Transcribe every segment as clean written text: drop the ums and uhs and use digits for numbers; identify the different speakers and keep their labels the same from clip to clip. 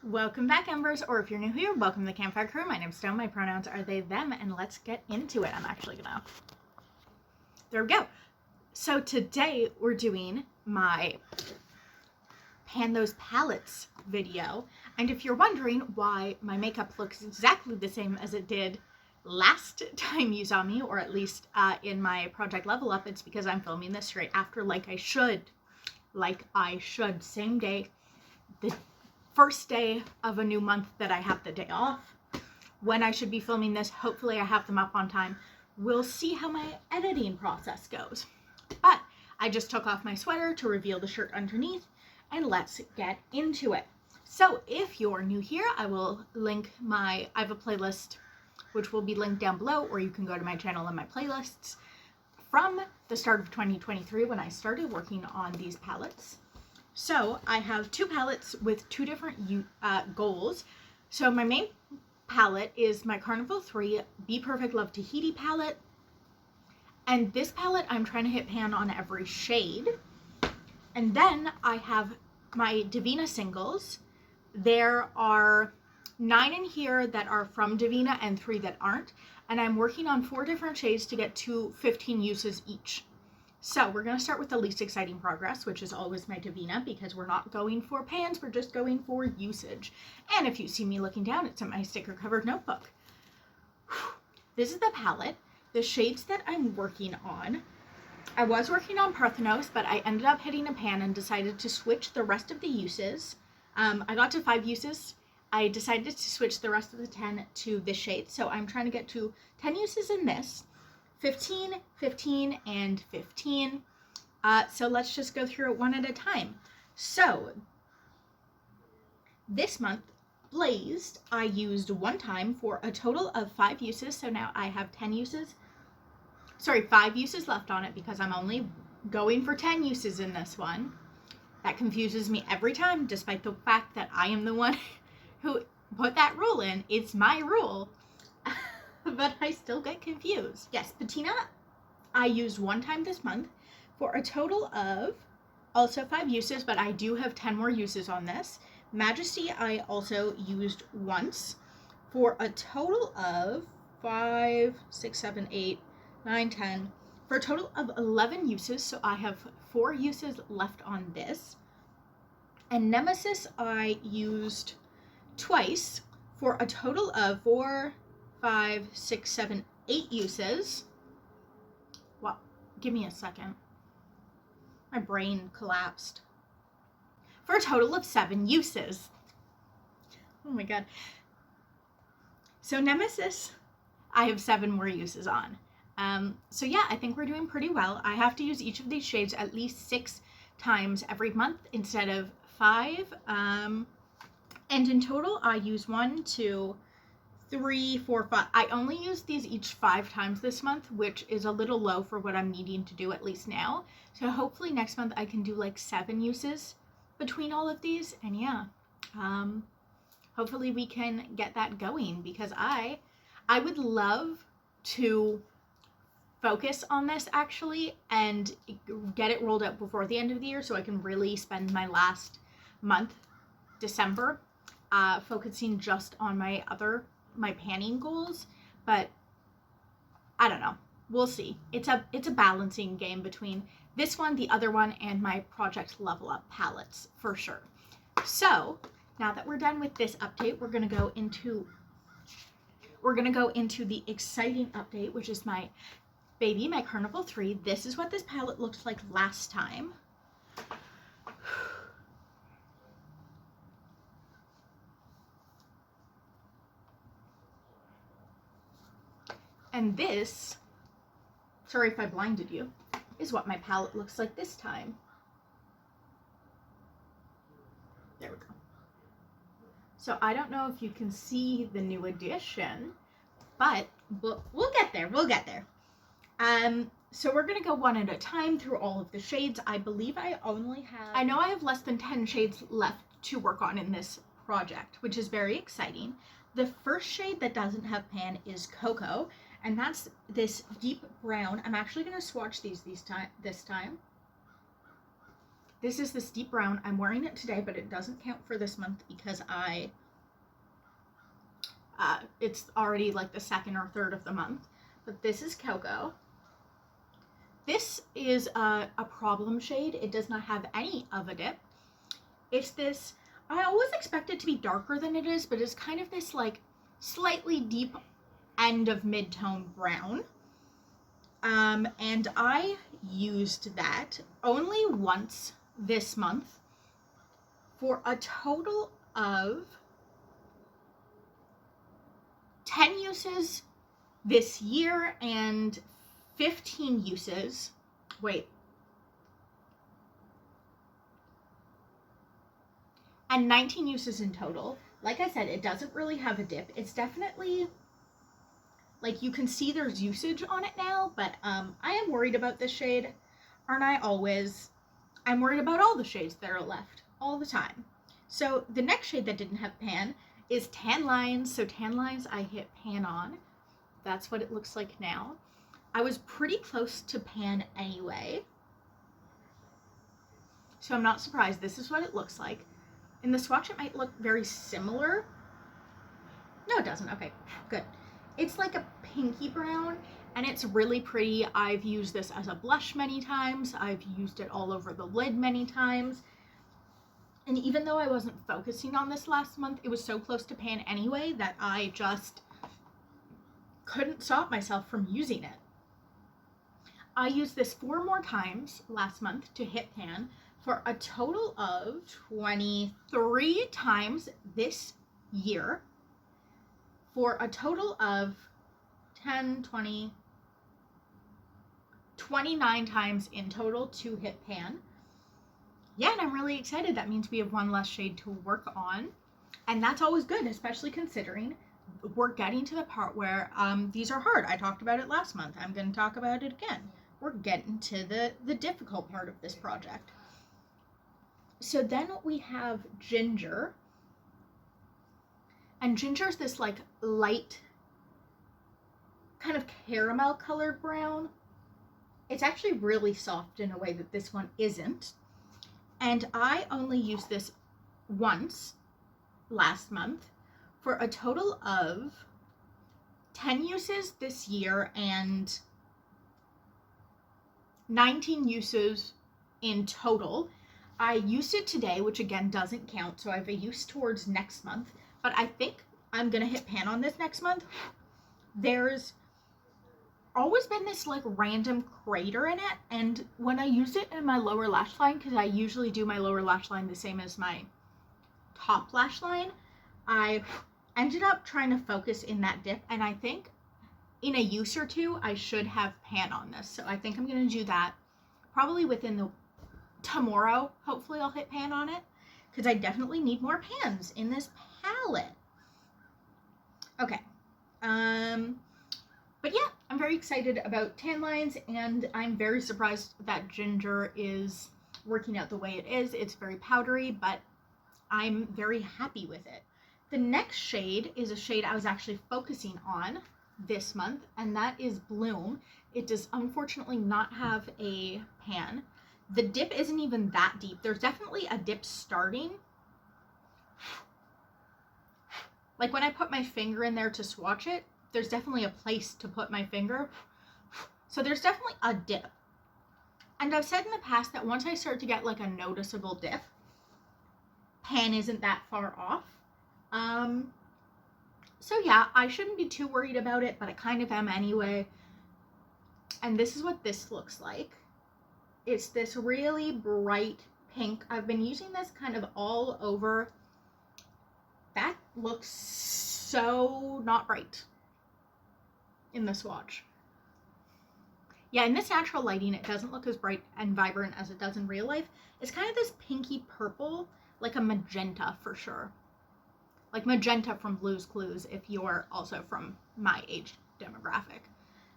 Speaker 1: Welcome back, Embers, or if you're new here, welcome to the Campfire Crew. My name's Stone, my pronouns are they, them, and let's get into it. I'm actually gonna... There we go. So today we're doing my Pan Those Palettes video, and if you're wondering why my makeup looks exactly the same as it did last time you saw me, or at least in my Project Level Up, it's because I'm filming this straight after, like I should, same day, the first day of a new month that I have the day off. When I should be filming this, hopefully I have them up on time. We'll see how my editing process goes. But I just took off my sweater to reveal the shirt underneath, and let's get into it. So if you're new here, I will link I have a playlist which will be linked down below, or you can go to my channel and my playlists from the start of 2023 when I started working on these palettes. So I have two palettes with two different goals. So my main palette is my Carnival 3 Be Perfect Love Tahiti palette. And this palette I'm trying to hit pan on every shade. And then I have my Divina singles. There are 9 in here that are from Divina and 3 that aren't. And I'm working on 4 different shades to get to 15 uses each. So we're going to start with the least exciting progress, which is always my Divina, because we're not going for pans, we're just going for usage. And if you see me looking down, it's in my sticker covered notebook. This is the palette. The shades that I'm working on, I was working on Parthenos, but I ended up hitting a pan and decided to switch the rest of the uses. I got to 5 uses. I decided to switch the rest of the 10 to this shade. So I'm trying to get to 10 uses in this. 15, 15, and 15. So let's just go through it one at a time. So this month, Blazed, I used 1 time for a total of 5 uses. So now I have 5 uses left on it because I'm only going for 10 uses in this one. That confuses me every time, despite the fact that I am the one who put that rule in. It's my rule. But I still get confused. Yes, Patina, I used 1 time this month for a total of also 5 uses, but I do have 10 more uses on this. Majesty, I also used once for a total of 5, 6, 7, 8, 9, 10, for a total of 11 uses. So I have 4 uses left on this. And Nemesis, I used twice for a total of 4, 5, 6, 7, 8 uses. Well, give me a second. My brain collapsed. For a total of 7 uses. Oh my god. So Nemesis, I have 7 more uses on. So yeah, I think we're doing pretty well. I have to use each of these shades at least 6 times every month instead of 5. And in total, I use 1, 2, 3, 4, 5. I only used these each 5 times this month, which is a little low for what I'm needing to do at least now. So hopefully next month I can do like 7 uses between all of these. And yeah, hopefully we can get that going, because I would love to focus on this actually and get it rolled out before the end of the year so I can really spend my last month, December, focusing just on my panning goals. But I don't know, we'll see. It's a balancing game between this one, the other one, and my Project Level Up palettes for sure. So now that we're done with this update, we're gonna go into the exciting update, which is my Carnival 3. This is what this palette looked like last time. And this, sorry if I blinded you, is what my palette looks like this time. There we go. So I don't know if you can see the new addition, but we'll get there. We'll get there. So we're going to go one at a time through all of the shades. I believe I know I have less than 10 shades left to work on in this project, which is very exciting. The first shade that doesn't have pan is Cocoa, and that's this deep brown. I'm actually going to swatch these this time. This is this deep brown. I'm wearing it today, but it doesn't count for this month because it's already like the second or third of the month. But this is Cocoa. This is a problem shade. It does not have any of a dip. It's this, I always expect it to be darker than it is, but it's kind of this like slightly deep end of mid-tone brown. And I used that only once this month for a total of 10 uses this year and 15 uses. Wait. And 19 uses in total. Like I said, it doesn't really have a dip. It's definitely, like, you can see there's usage on it now, but I am worried about this shade. Aren't I always? I'm worried about all the shades that are left all the time. So the next shade that didn't have pan is Tan Lines. So Tan Lines I hit pan on. That's what it looks like now. I was pretty close to pan anyway, so I'm not surprised. This is what it looks like. In the swatch, it might look very similar. No, it doesn't. Okay, good. It's like a pinky brown, and it's really pretty. I've used this as a blush many times. I've used it all over the lid many times. And even though I wasn't focusing on this last month, it was so close to pan anyway that I just couldn't stop myself from using it. I used this 4 more times last month to hit pan for a total of 23 times this year for a total of 10, 20, 29 times in total to hit pan. Yeah, and I'm really excited. That means we have one less shade to work on, and that's always good, especially considering we're getting to the part where these are hard. I talked about it last month. I'm going to talk about it again. We're getting to the difficult part of this project. So then we have Ginger. And Ginger's this like light kind of caramel colored brown. It's actually really soft in a way that this one isn't. And I only used this once last month for a total of 10 uses this year and 19 uses in total. I used it today, which again doesn't count, so I have a use towards next month, but I think I'm gonna hit pan on this next month. There's always been this like random crater in it, and when I used it in my lower lash line, because I usually do my lower lash line the same as my top lash line, I ended up trying to focus in that dip, and I think in a use or two I should have pan on this. So I think I'm gonna do that probably within the tomorrow. Hopefully I'll hit pan on it, because I definitely need more pans in this palette. Okay, but yeah, I'm very excited about Tan Lines, and I'm very surprised that Ginger is working out the way it is. It's very powdery, but I'm very happy with it. The next shade is a shade I was actually focusing on this month, and that is Bloom. It does unfortunately not have a pan. The dip isn't even that deep. There's definitely a dip starting. Like when I put my finger in there to swatch it, there's definitely a place to put my finger. So there's definitely a dip. And I've said in the past that once I start to get like a noticeable dip, pan isn't that far off. So yeah, I shouldn't be too worried about it, but I kind of am anyway. And this is what this looks like. It's this really bright pink. I've been using this kind of all over. That looks so not bright in the swatch. Yeah, in this natural lighting, it doesn't look as bright and vibrant as it does in real life. It's kind of this pinky purple, like a magenta for sure. Like magenta from Blue's Clues, if you're also from my age demographic.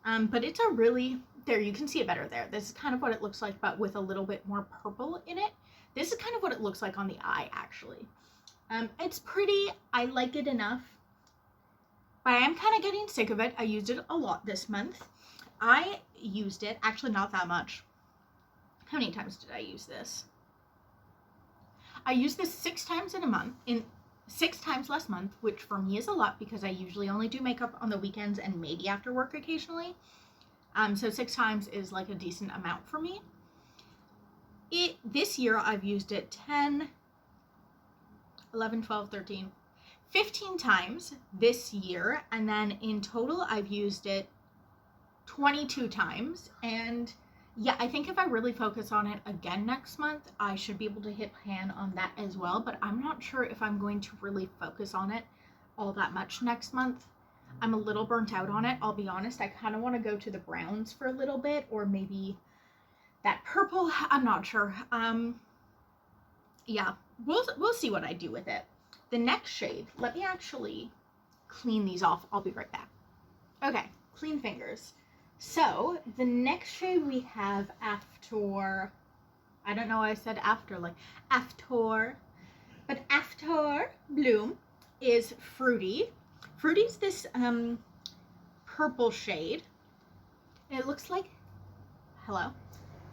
Speaker 1: But it's a really, there, you can see it better there. This is kind of what it looks like, but with a little bit more purple in it. This is kind of what it looks like on the eye, actually. It's pretty, I like it enough, but I am kind of getting sick of it. I used it a lot this month. I used it, actually not that much. How many times did I use this? I use this 6 times in a month, in 6 times less month, which for me is a lot because I usually only do makeup on the weekends and maybe after work occasionally. So 6 times is like a decent amount for me. This year I've used it 10, 11, 12, 13, 15 times this year, and then in total I've used it 22 times. And yeah, I think if I really focus on it again next month, I should be able to hit pan on that as well, but I'm not sure if I'm going to really focus on it all that much next month. I'm a little burnt out on it, I'll be honest. I kind of want to go to the browns for a little bit, or maybe that purple. I'm not sure. Yeah, we'll see what I do with it. The next shade, let me actually clean these off. I'll be right back. Okay, clean fingers. So the next shade we have after, I don't know why I said after, like after, but after Bloom is Fruity. Fruity's this purple shade. It looks like, hello?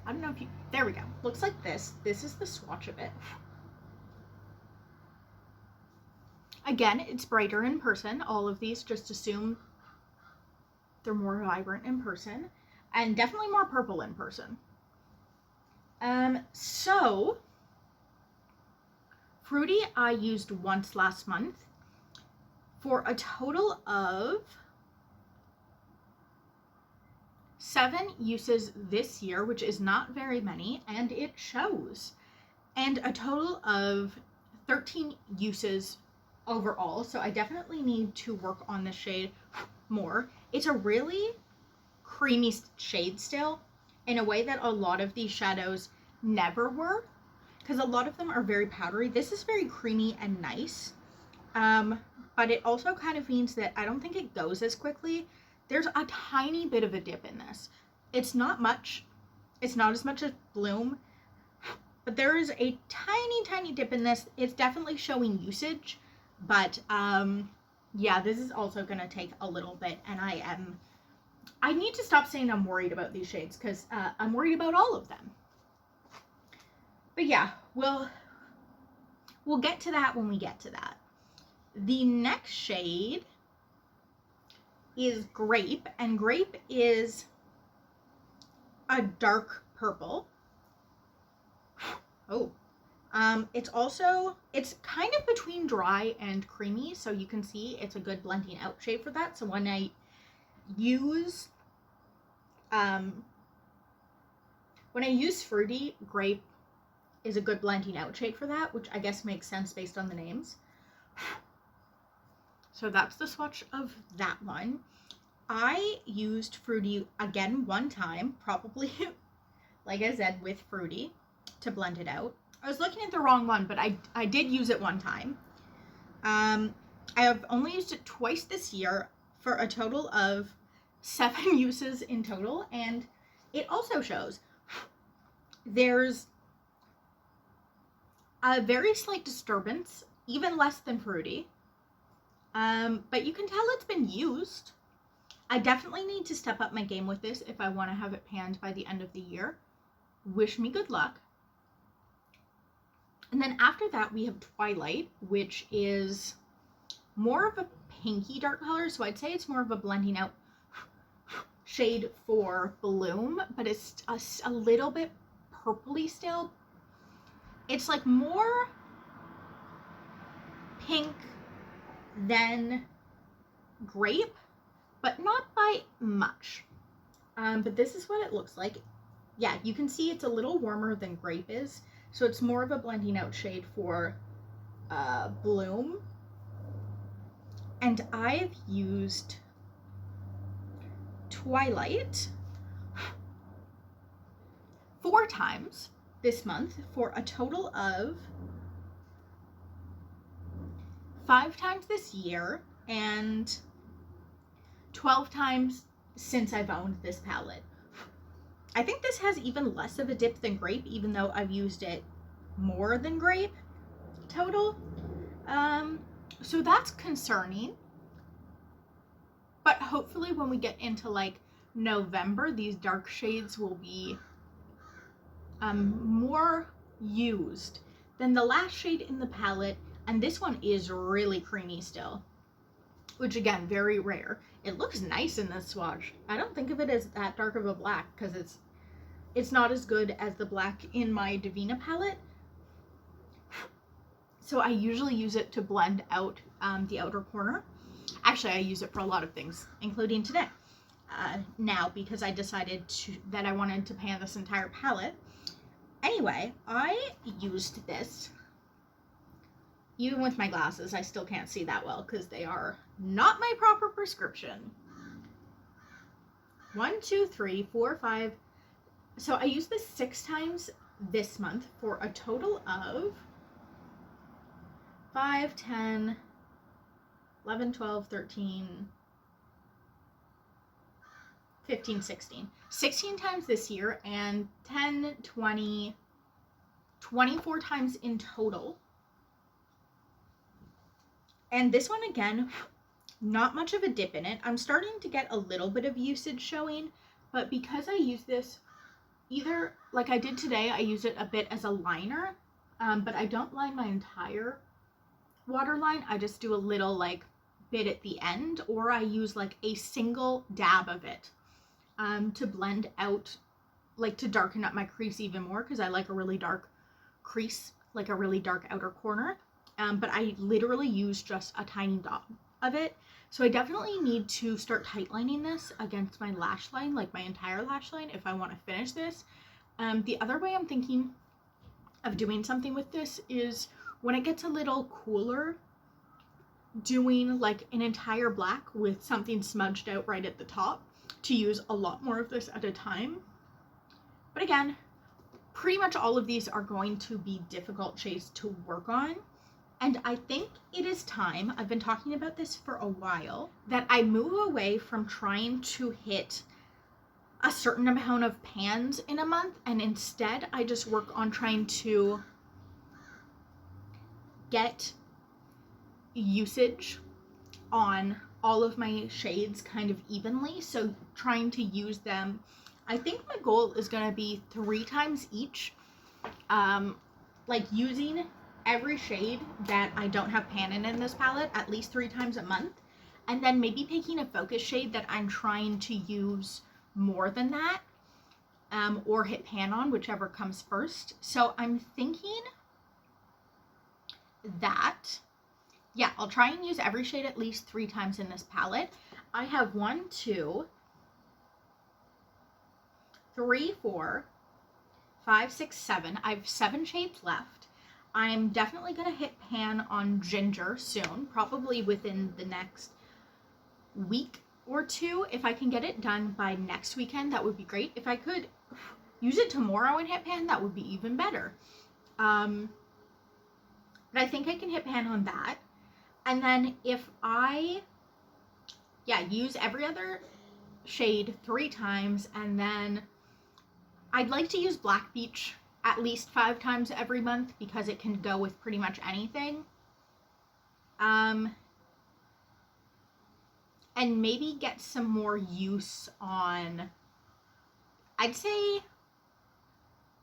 Speaker 1: I don't know if you, there we go. Looks like this. This is the swatch of it. Again, it's brighter in person. All of these, just assume they're more vibrant in person, and definitely more purple in person. So Fruity I used once last month for a total of 7 uses this year, which is not very many, and it shows. And a total of 13 uses overall, so I definitely need to work on this shade more. It's a really creamy shade still, in a way that a lot of these shadows never were, because a lot of them are very powdery. This is very creamy and nice, but it also kind of means that I don't think it goes as quickly. There's a tiny bit of a dip in this. It's not much. It's not as much as Bloom, but there is a tiny dip in this. It's definitely showing usage, but yeah, this is also going to take a little bit, and I need to stop saying I'm worried about these shades, because I'm worried about all of them. But yeah, we'll get to that when we get to that. The next shade is Grape, and Grape is a dark purple. Oh, it's kind of between dry and creamy, so you can see it's a good blending out shade for that. So when I use Fruity, Grape is a good blending out shade for that, which I guess makes sense based on the names. So that's the swatch of that one. I used Fruity again one time, probably, like I said, with Fruity to blend it out. I was looking at the wrong one, but I did use it one time. I have only used it twice this year for a total of 7 uses in total, and it also shows. There's a very slight disturbance, even less than Fruity, but you can tell it's been used. I definitely need to step up my game with this if I want to have it panned by the end of the year. Wish me good luck. And then after that, we have Twilight, which is more of a pinky dark color. So I'd say it's more of a blending out shade for Bloom, but it's a little bit purpley still. It's like more pink than Grape, but not by much. But this is what it looks like. Yeah, you can see it's a little warmer than Grape is. So it's more of a blending out shade for Bloom. And I've used Twilight 4 times this month for a total of 5 times this year and 12 times since I've owned this palette. I think this has even less of a dip than Grape, even though I've used it more than Grape total. So that's concerning. But hopefully when we get into like November, these dark shades will be more used. Then the last shade in the palette, and this one is really creamy still, which again, very rare. It looks nice in this swatch. I don't think of it as that dark of a black because it's not as good as the black in my Divina palette. So I usually use it to blend out the outer corner. Actually, I use it for a lot of things, including today. Now, because I decided that I wanted to pan this entire palette. Anyway, I used this. Even with my glasses, I still can't see that well because they are not my proper prescription. 1, 2, 3, 4, 5. So I used this 6 times this month for a total of 5, 10, 11, 12, 13, 15, 16. 16 times this year and 10, 20, 24 times in total. And this one, again, not much of a dip in it. I'm starting to get a little bit of usage showing, but because I use this either, like I did today, I use it a bit as a liner, but I don't line my entire waterline. I just do a little like bit at the end, or I use like a single dab of it to blend out, like to darken up my crease even more, because I like a really dark crease, like a really dark outer corner. But I literally use just a tiny dot of it. So I definitely need to start tightlining this against my lash line, like my entire lash line, if I want to finish this. The other way I'm thinking of doing something with this is when it gets a little cooler, doing like an entire black with something smudged out right at the top to use a lot more of this at a time. But again, pretty much all of these are going to be difficult shades to work on. And I think it is time, I've been talking about this for a while, that I move away from trying to hit a certain amount of pans in a month, and instead I just work on trying to get usage on all of my shades kind of evenly. So trying to use them, I think my goal is going to be 3 times each, like using every shade that I don't have pan in this palette at least 3 times a month, and then maybe picking a focus shade that I'm trying to use more than that, or hit pan on, whichever comes first. So I'm thinking that, yeah, I'll try and use every shade at least 3 times in this palette. I have 1, 2, 3, 4, 5, 6, 7. I have 7 shades left. I'm definitely going to hit pan on Ginger soon, probably within the next week or 2. If I can get it done by next weekend, that would be great. If I could use it tomorrow and hit pan, that would be even better. But I think I can hit pan on that. And then if I, use every other shade 3 times, and then I'd like to use Black Beach at least 5 times every month because it can go with pretty much anything. And maybe get some more use on, I'd say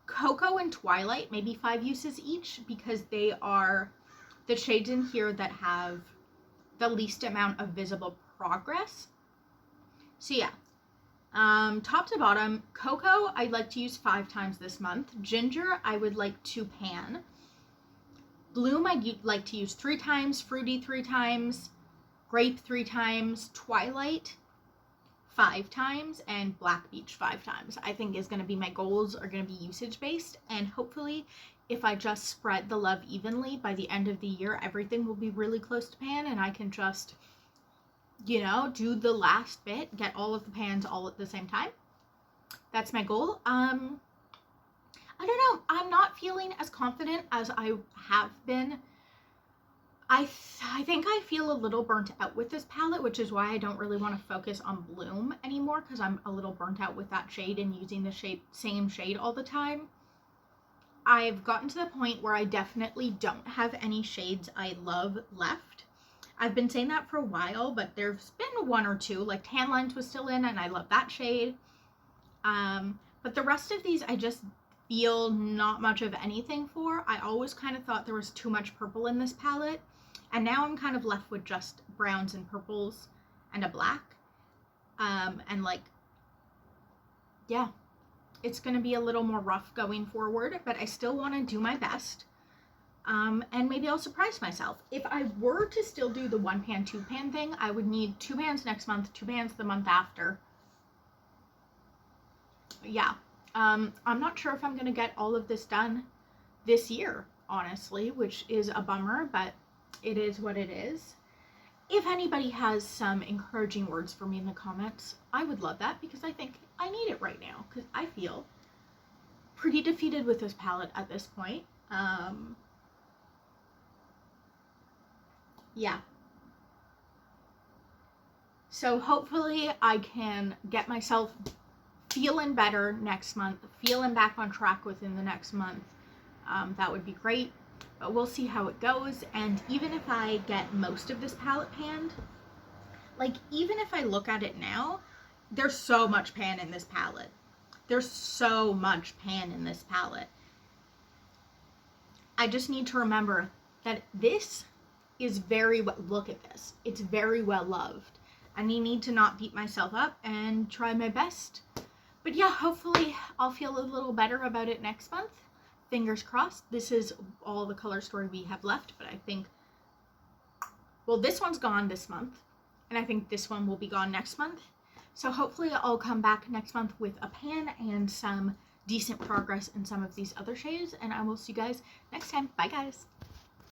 Speaker 1: Cocoa and Twilight, maybe 5 uses each, because they are the shades in here that have the least amount of visible progress. So yeah, top to bottom, Cocoa I'd like to use 5 times this month. Ginger I would like to pan. Bloom I'd like to use 3 times. Fruity 3 times. Grape 3 times. Twilight 5 times. And Black Beach 5 times. I think is going to be my goals, are going to be usage based. And hopefully if I just spread the love evenly, by the end of the year everything will be really close to pan, and I can just, you know, do the last bit, get all of the pans all at the same time. That's my goal. I don't know. I'm not feeling as confident as I have been. I think I feel a little burnt out with this palette, which is why I don't really want to focus on Bloom anymore, because I'm a little burnt out with that shade and using the same shade all the time. I've gotten to the point where I definitely don't have any shades I love left. I've been saying that for a while, but there's been 1 or 2, like Tan Lines was still in, and I love that shade. But the rest of these, I just feel not much of anything for. I always kind of thought there was too much purple in this palette, and now I'm kind of left with just browns and purples and a black. And like, yeah, it's going to be a little more rough going forward, but I still want to do my best. And maybe I'll surprise myself. If I were to still do the 1 pan, 2 pan thing, I would need 2 pans next month, 2 pans the month after. Yeah. I'm not sure if I'm going to get all of this done this year, honestly, which is a bummer, but it is what it is. If anybody has some encouraging words for me in the comments, I would love that, because I think I need it right now, because I feel pretty defeated with this palette at this point. Yeah. So hopefully I can get myself feeling better next month, feeling back on track within the next month. That would be great, but we'll see how it goes. And even if I get most of this palette panned, like, even if I look at it now, there's so much pan in this palette. There's so much pan in this palette. I just need to remember that this is very well, look at this, it's very well loved. And I need to not beat myself up and try my best. But yeah, hopefully I'll feel a little better about it next month. Fingers crossed. This is all the color story we have left, but I think, well, this one's gone this month, and I think this one will be gone next month. So hopefully I'll come back next month with a pan and some decent progress in some of these other shades, and I will see you guys next time. Bye, guys.